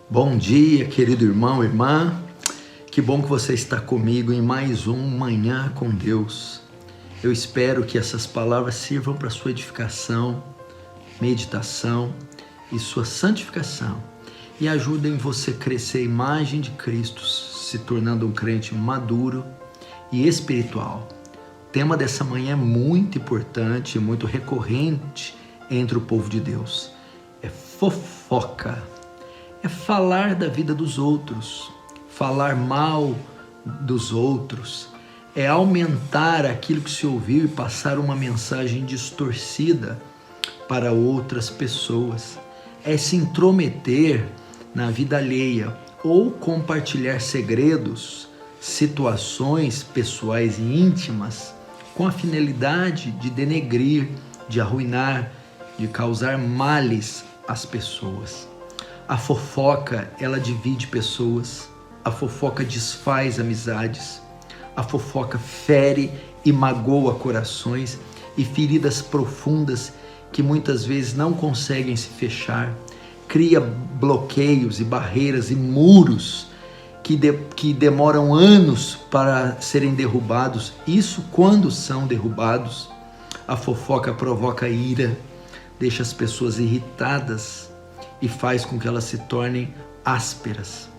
Bom dia, querido irmão, irmã. Que bom que você está comigo em mais um Manhã com Deus. Eu espero que essas palavras sirvam para sua edificação, meditação e sua santificação e ajudem você a crescer a imagem de Cristo, se tornando um crente maduro e espiritual. O tema dessa manhã é muito importante e muito recorrente entre o povo de Deus. É fofoca. É falar da vida dos outros, falar mal dos outros, é aumentar aquilo que se ouviu e passar uma mensagem distorcida para outras pessoas, é se intrometer na vida alheia ou compartilhar segredos, situações pessoais e íntimas com a finalidade de denegrir, de arruinar, de causar males às pessoas. A fofoca, ela divide pessoas, a fofoca desfaz amizades, a fofoca fere e magoa corações e feridas profundas que muitas vezes não conseguem se fechar, cria bloqueios e barreiras e muros que demoram anos para serem derrubados, isso quando são derrubados. A fofoca provoca ira, deixa as pessoas irritadas, e faz com que elas se tornem ásperas.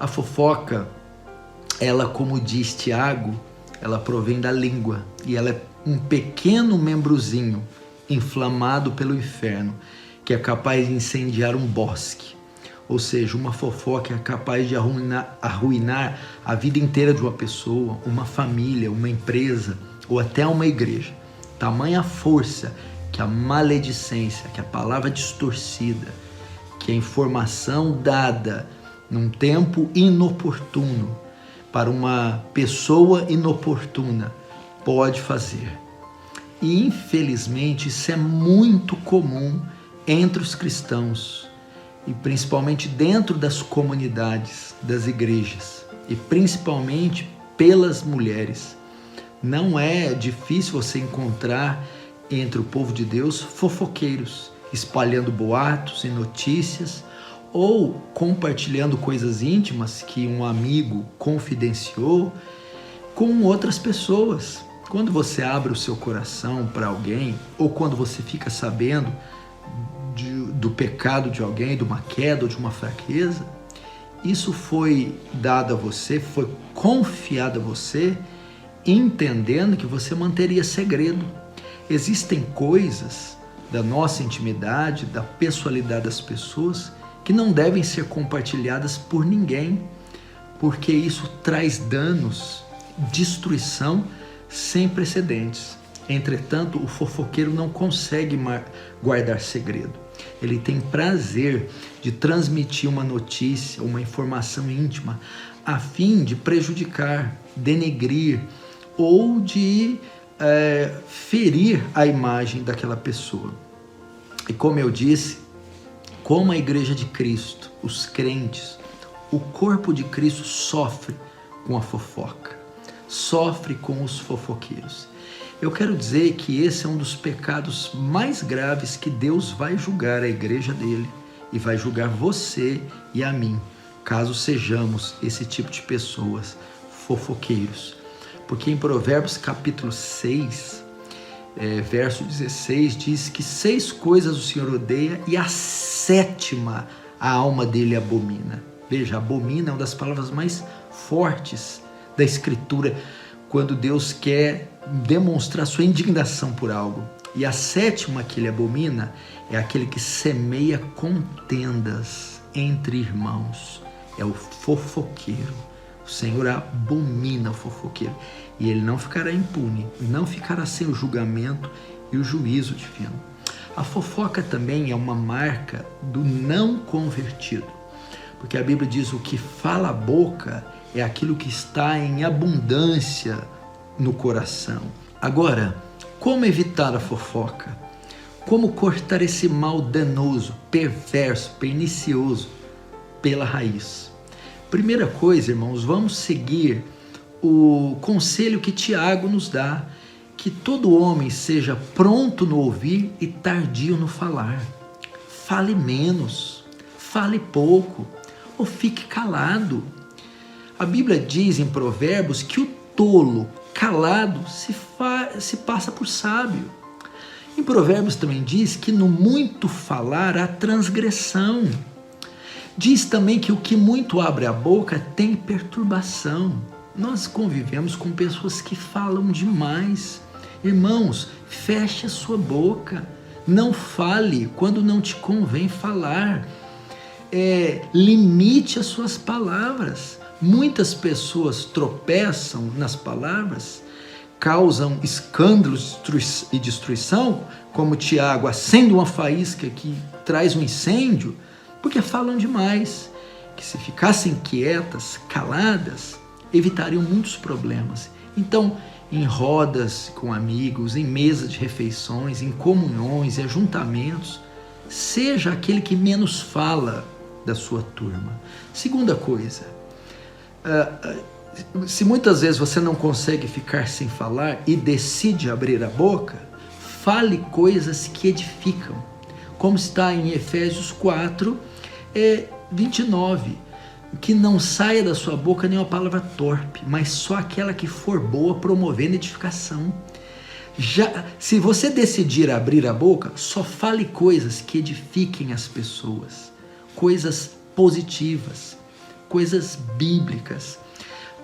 A fofoca, ela, como diz Tiago, ela provém da língua e ela é um pequeno membrozinho inflamado pelo inferno que é capaz de incendiar um bosque. Ou seja, uma fofoca é capaz de arruinar a vida inteira de uma pessoa, uma família, uma empresa ou até uma igreja. Tamanha força que a maledicência, que a palavra distorcida, que a informação dada num tempo inoportuno para uma pessoa inoportuna pode fazer. E infelizmente isso é muito comum entre os cristãos e principalmente dentro das comunidades, das igrejas e principalmente pelas mulheres. Não é difícil você encontrar entre o povo de Deus fofoqueiros, espalhando boatos e notícias ou compartilhando coisas íntimas que um amigo confidenciou com outras pessoas. Quando você abre o seu coração para alguém ou quando você fica sabendo do pecado de alguém, de uma queda ou de uma fraqueza, isso foi dado a você, foi confiado a você, entendendo que você manteria segredo. Existem coisas da nossa intimidade, da pessoalidade das pessoas, que não devem ser compartilhadas por ninguém, porque isso traz danos, destruição sem precedentes. Entretanto, o fofoqueiro não consegue guardar segredo. Ele tem prazer de transmitir uma notícia, uma informação íntima, a fim de prejudicar, denegrir ou de ferir a imagem daquela pessoa. E como eu disse, como a igreja de Cristo, os crentes, o corpo de Cristo sofre com a fofoca, sofre com os fofoqueiros. Eu quero dizer que esse é um dos pecados mais graves que Deus vai julgar a igreja dele e vai julgar você e a mim, caso sejamos esse tipo de pessoas, fofoqueiros. Porque em Provérbios capítulo 6, verso 16, diz que 6 coisas o Senhor odeia e a 7ª a alma dele abomina. Veja, abomina é uma das palavras mais fortes da Escritura, quando Deus quer demonstrar sua indignação por algo. E a 7ª que ele abomina é aquele que semeia contendas entre irmãos. É o fofoqueiro. O Senhor abomina o fofoqueiro e ele não ficará impune, não ficará sem o julgamento e o juízo divino. A fofoca também é uma marca do não convertido, porque a Bíblia diz: o que fala a boca é aquilo que está em abundância no coração. Agora, como evitar a fofoca? Como cortar esse mal danoso, perverso, pernicioso pela raiz? Primeira coisa, irmãos, vamos seguir o conselho que Tiago nos dá, que todo homem seja pronto no ouvir e tardio no falar. Fale menos, fale pouco. ou fique calado. A Bíblia diz em Provérbios que o tolo calado se passa por sábio. Em Provérbios também diz que no muito falar há transgressão. Diz também que o que muito abre a boca tem perturbação. Nós convivemos com pessoas que falam demais. Irmãos, feche a sua boca. Não fale quando não te convém falar. Limite as suas palavras. Muitas pessoas tropeçam nas palavras, causam escândalos e destruição, como Tiago acende uma faísca que traz um incêndio, porque falam demais. Que se ficassem quietas, caladas, evitariam muitos problemas. Então, em rodas com amigos, em mesas de refeições, em comunhões e ajuntamentos, seja aquele que menos fala da sua turma. Segunda coisa, se muitas vezes você não consegue ficar sem falar e decide abrir a boca, fale coisas que edificam, como está em Efésios 4, 29, que não saia da sua boca nenhuma palavra torpe, mas só aquela que for boa, promovendo edificação. Se você decidir abrir a boca, só fale coisas que edifiquem as pessoas, coisas positivas, coisas bíblicas.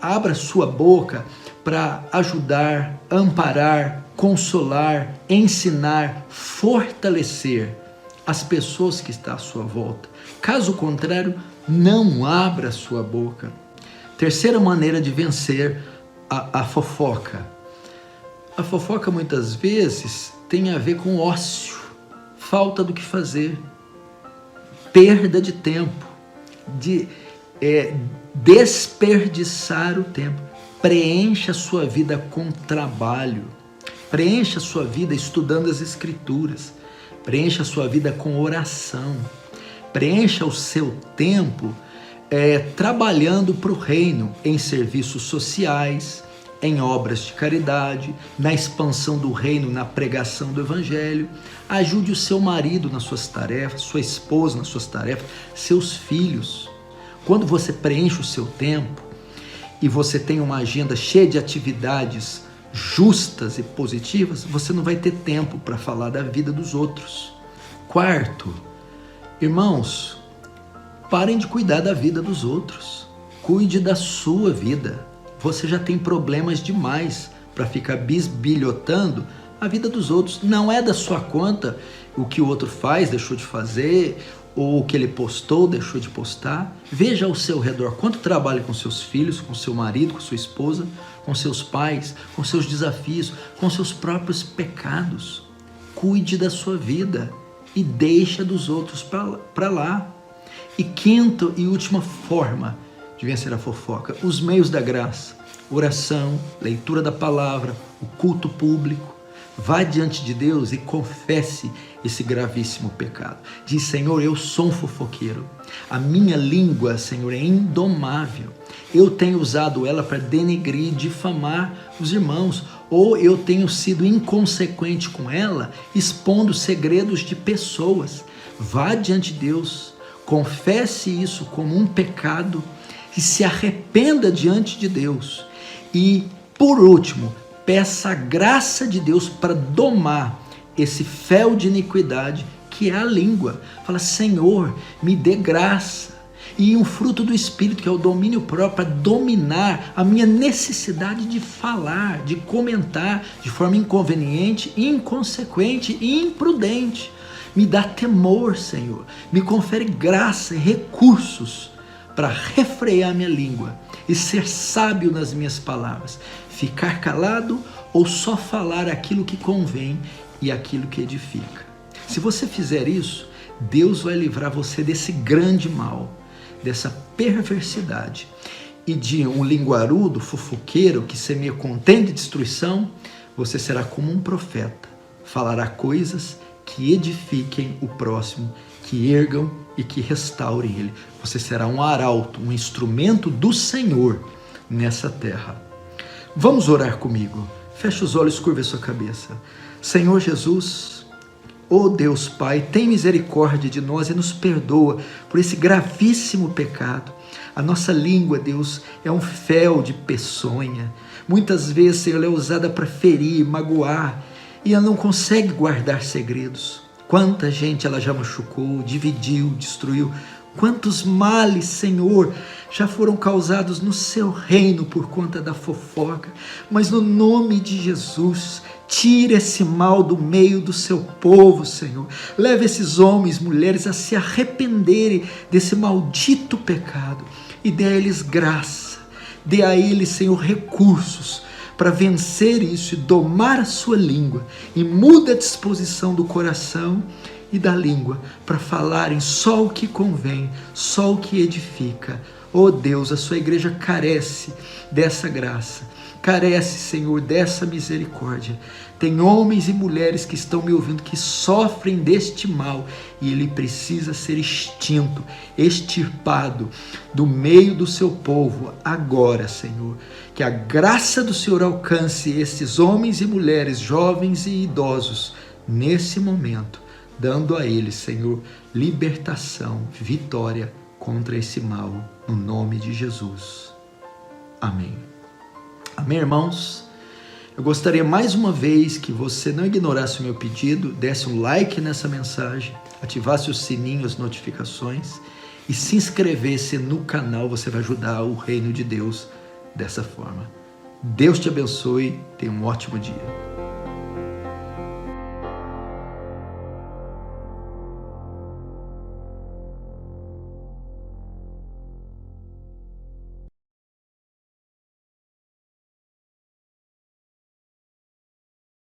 Abra sua boca para ajudar, amparar, consolar, ensinar, fortalecer as pessoas que estão à sua volta. Caso contrário, não abra sua boca. Terceira maneira de vencer a fofoca. A fofoca muitas vezes tem a ver com ócio, falta do que fazer, perda de tempo, de desperdiçar o tempo. Preencha a sua vida com trabalho, preencha a sua vida estudando as Escrituras, preencha a sua vida com oração, preencha o seu tempo trabalhando para o reino, em serviços sociais, em obras de caridade, na expansão do reino, na pregação do evangelho. Ajude o seu marido nas suas tarefas, sua esposa nas suas tarefas, seus filhos. Quando você preenche o seu tempo e você tem uma agenda cheia de atividades justas e positivas, você não vai ter tempo para falar da vida dos outros. Quarto, irmãos, parem de cuidar da vida dos outros. Cuide da sua vida. Você já tem problemas demais para ficar bisbilhotando a vida dos outros. Não é da sua conta o que o outro faz, deixou de fazer, ou o que ele postou, deixou de postar. Veja ao seu redor quanto trabalha com seus filhos, com seu marido, com sua esposa, com seus pais, com seus desafios, com seus próprios pecados. Cuide da sua vida e deixa dos outros para lá. E quinta e última forma de vencer a fofoca, os meios da graça, oração, leitura da palavra, o culto público. Vá diante de Deus e confesse esse gravíssimo pecado. Diz: Senhor, eu sou um fofoqueiro. A minha língua, Senhor, é indomável. Eu tenho usado ela para denegrir, difamar os irmãos. Ou eu tenho sido inconsequente com ela, expondo segredos de pessoas. Vá diante de Deus, confesse isso como um pecado e se arrependa diante de Deus. E, por último, peça a graça de Deus para domar esse fel de iniquidade que é a língua. Fala: Senhor, me dê graça. E um fruto do Espírito, que é o domínio próprio, para dominar a minha necessidade de falar, de comentar de forma inconveniente, inconsequente e imprudente. Me dá temor, Senhor. Me confere graça e recursos para refrear minha língua e ser sábio nas minhas palavras. Ficar calado ou só falar aquilo que convém e aquilo que edifica. Se você fizer isso, Deus vai livrar você desse grande mal, dessa perversidade. E de um linguarudo, fofoqueiro, que semeia contenda e destruição, você será como um profeta. Falará coisas que edifiquem o próximo, que ergam e que restaurem ele. Você será um arauto, um instrumento do Senhor nessa terra. Vamos orar comigo. Feche os olhos, curva a sua cabeça. Senhor Jesus, Oh Deus Pai, tem misericórdia de nós e nos perdoa por esse gravíssimo pecado. A nossa língua, Deus, é um fel de peçonha. Muitas vezes, Senhor, ela é usada para ferir, magoar, e ela não consegue guardar segredos. Quanta gente ela já machucou, dividiu, destruiu. Quantos males, Senhor, já foram causados no seu reino por conta da fofoca. Mas no nome de Jesus, tira esse mal do meio do seu povo, Senhor. Leva esses homens, mulheres a se arrependerem desse maldito pecado e dê a eles graça. Dê a eles, Senhor, recursos para vencer isso e domar a sua língua. E muda a disposição do coração e da língua para falarem só o que convém, só o que edifica. Oh Deus, a sua igreja carece dessa graça, carece, Senhor, dessa misericórdia. Tem homens e mulheres que estão me ouvindo que sofrem deste mal e ele precisa ser extinto, extirpado do meio do seu povo agora, Senhor. Que a graça do Senhor alcance esses homens e mulheres, jovens e idosos, nesse momento, dando a eles, Senhor, libertação, vitória contra esse mal, no nome de Jesus. Amém. Amém, irmãos? Eu gostaria mais uma vez que você não ignorasse o meu pedido, desse um like nessa mensagem, ativasse o sininho, as notificações e se inscrevesse no canal. Você vai ajudar o reino de Deus dessa forma. Deus te abençoe, tenha um ótimo dia.